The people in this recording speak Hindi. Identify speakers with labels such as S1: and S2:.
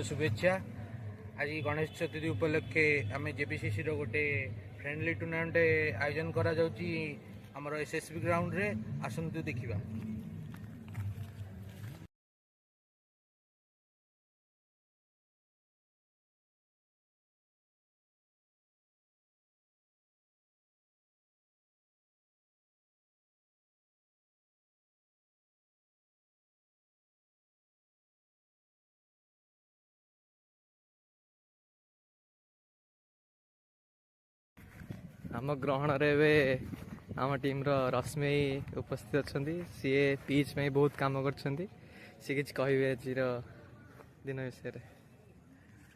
S1: शुभेच्छा। आज गणेश चतुर्थी उपलक्षे आम जेबीसीसी गोटे फ्रेंडली टूर्नामेंट आयोजन करा जाउची हमर एसएसबी ग्राउंड रे आसंतु देखिबा।
S2: आम ग्रहण आम टीम रश्मि उपस्थित अच्छा सी पिच में बहुत काम कर किसी कहे आज दिन विषय।